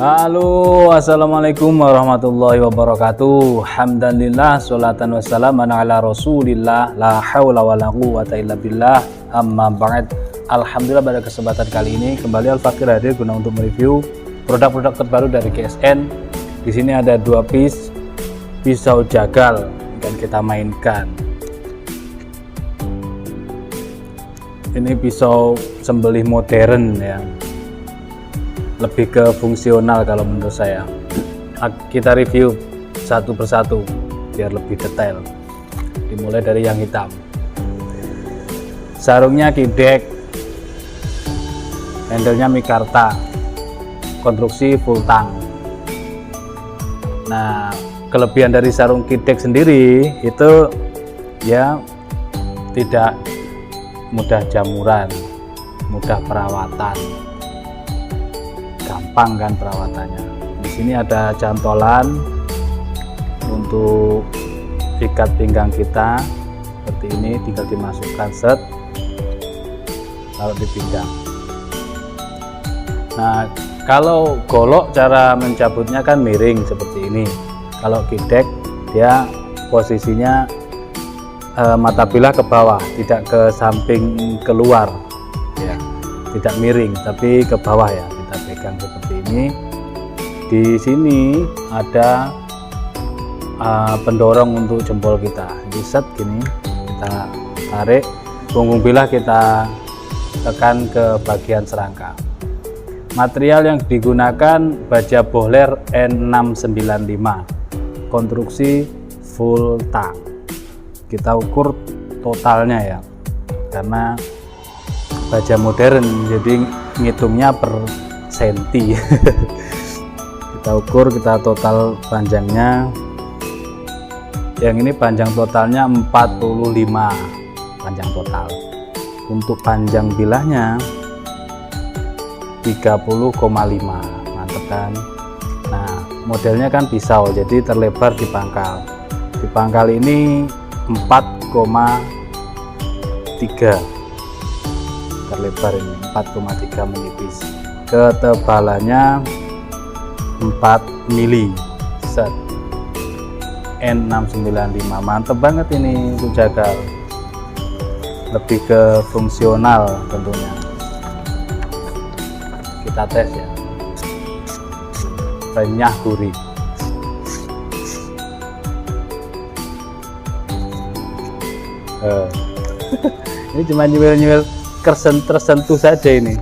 Halo, assalamualaikum warahmatullahi wabarakatuh. Hamdanillah, sholatan wassalaman ala rasulillah, la hawla wa la quwwata illa billah, amma ba'd. Alhamdulillah, pada kesempatan kali ini kembali Al-Fakir hadir guna untuk mereview produk-produk terbaru dari GSN. Di sini ada 2 piece pisau jagal yang kita mainkan. Ini pisau sembelih modern ya, lebih ke fungsional kalau menurut saya. Kita review satu persatu biar lebih detail. Dimulai dari yang hitam. Sarungnya Kidek, handle-nya mikarta, konstruksi full tang. Nah, kelebihan dari sarung Kidek sendiri itu ya tidak mudah jamuran, mudah perawatan, gampang kan perawatannya. Di sini ada cantolan untuk ikat pinggang kita seperti ini, tinggal dimasukkan set taruh di pinggang. Nah, kalau golok cara mencabutnya kan miring seperti ini. Kalau Kidek dia posisinya mata bilah ke bawah, tidak ke samping keluar ya, tidak miring tapi ke bawah ya. Kita pegang seperti ini. Di sini ada pendorong untuk jempol kita. Di set gini kita tarik, punggung bilah kita tekan ke bagian serangka. Material yang digunakan baja bohler N695, konstruksi full tang. Kita ukur totalnya ya, karena baja modern jadi ngitungnya per senti. Kita ukur, kita total panjangnya. Yang ini panjang totalnya 45 panjang total. Untuk panjang bilahnya 30,5. Mantap kan? Nah, modelnya kan pisau, jadi terlebar di pangkal. Di pangkal ini 4,3 terlebar, ini 4,3 menipis. Ketebalannya 4 mili set N695. Mantep banget ini untuk jagal, lebih ke fungsional tentunya. Kita tes ya, renyah gurih. Ini cuma nyuwil-nyuwil tersentuh saja, ini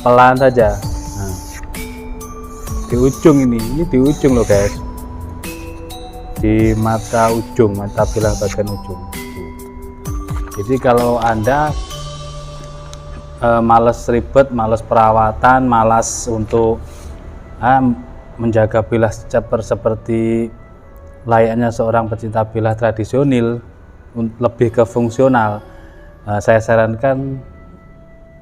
pelan saja. Nah, di ujung ini di ujung loh guys, di mata ujung, mata bilah bagian ujung. Jadi kalau Anda males ribet, males perawatan, malas untuk menjaga bilah seperti layaknya seorang pecinta bilah tradisional, lebih ke fungsional, saya sarankan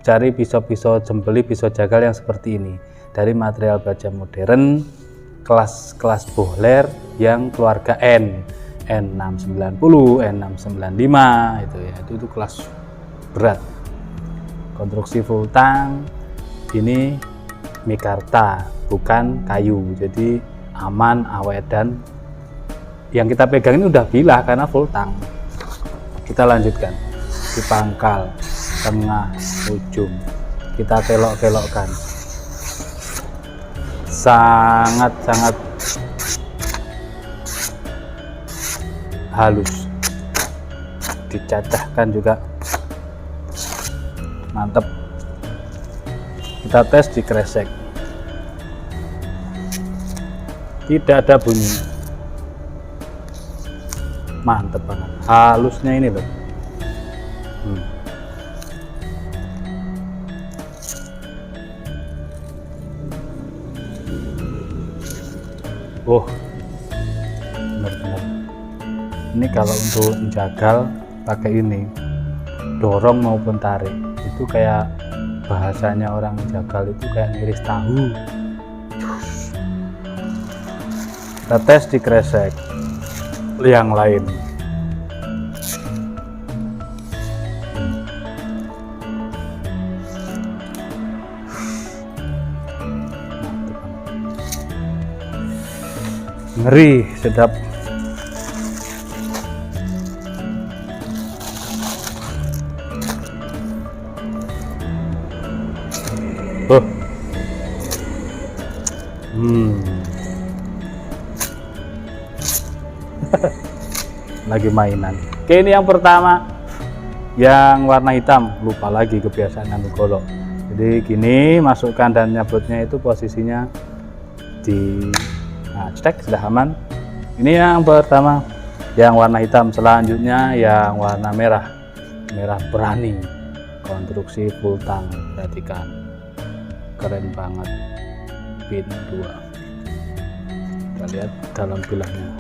cari pisau-pisau jembeli, pisau jagal yang seperti ini dari material baja modern kelas bohler yang keluarga N690, N695 itu ya, itu kelas berat, konstruksi full tang. Ini mikarta bukan kayu, jadi aman, awet, dan yang kita pegang ini udah bilah karena full tang. Kita lanjutkan di pangkal, tengah, ujung, kita kelok-kelokkan, sangat-sangat halus, dicacahkan juga mantep. Kita tes di kresek, tidak ada bunyi, mantep banget halusnya ini loh. Benar-benar. Ini kalau untuk jagal pakai ini, dorong maupun tarik, itu kayak bahasanya orang jagal itu kayak ngiris tahu. Kita tes di kresek yang lain. ngeri, sedap. Lagi mainan. Oke, ini yang pertama, yang warna hitam. Lupa lagi kebiasaan anu golok. Jadi gini, masukkan dan nyabutnya itu posisinya di cek, sudah aman. Ini yang pertama, yang warna hitam. Selanjutnya yang warna merah, merah berani, konstruksi full tang. Perhatikan, keren banget. Pin 2, kita lihat dalam bilahnya,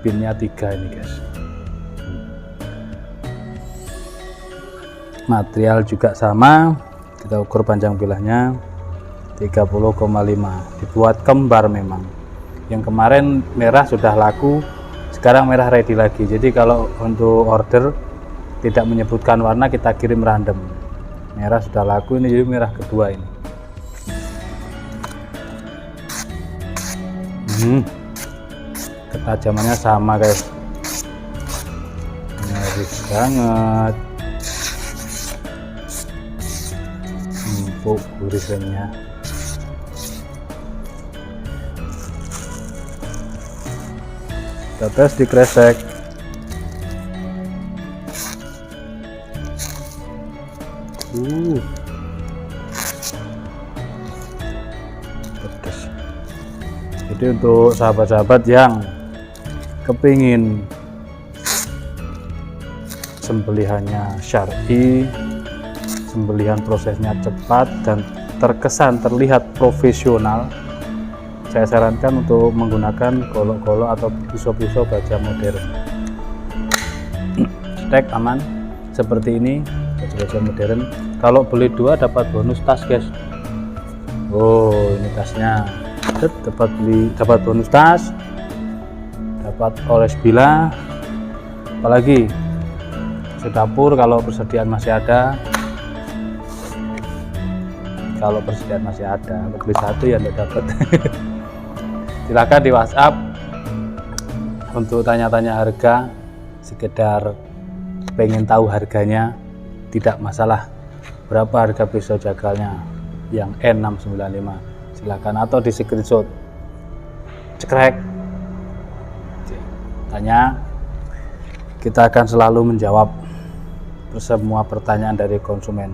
pinnya 3 ini guys. Material juga sama, kita ukur panjang bilahnya 30,5, dibuat kembar memang. Yang kemarin merah sudah laku, sekarang merah ready lagi. Jadi kalau untuk order tidak menyebutkan warna, kita kirim random. Merah sudah laku, ini jadi merah kedua ini. Ketajamannya sama guys, nyaris banget, empuk gurihnya. Kita tes di kresek. Pedas. Jadi untuk sahabat-sahabat yang kepingin sembelihannya syar'i, sembelihan prosesnya cepat dan terkesan terlihat profesional, saya sarankan untuk menggunakan golok-golok atau pisau-pisau baja modern. Stek aman seperti ini, baja-baja modern. Kalau beli 2 dapat bonus tas guys. Oh, ini tasnya. Dapat bonus tas, dapat oles bilah, apalagi dapur kalau persediaan masih ada. Kalau persediaan masih ada, beli 1 ya tidak dapat. Silahkan di WhatsApp untuk tanya-tanya harga, sekedar pengen tahu harganya, tidak masalah berapa harga pisau jagalnya yang N695. Silakan, atau di screenshot, cekrek, tanya, kita akan selalu menjawab semua pertanyaan dari konsumen.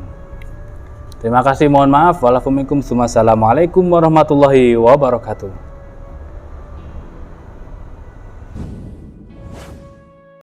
Terima kasih, mohon maaf. Wassalamualaikum warahmatullahi wabarakatuh.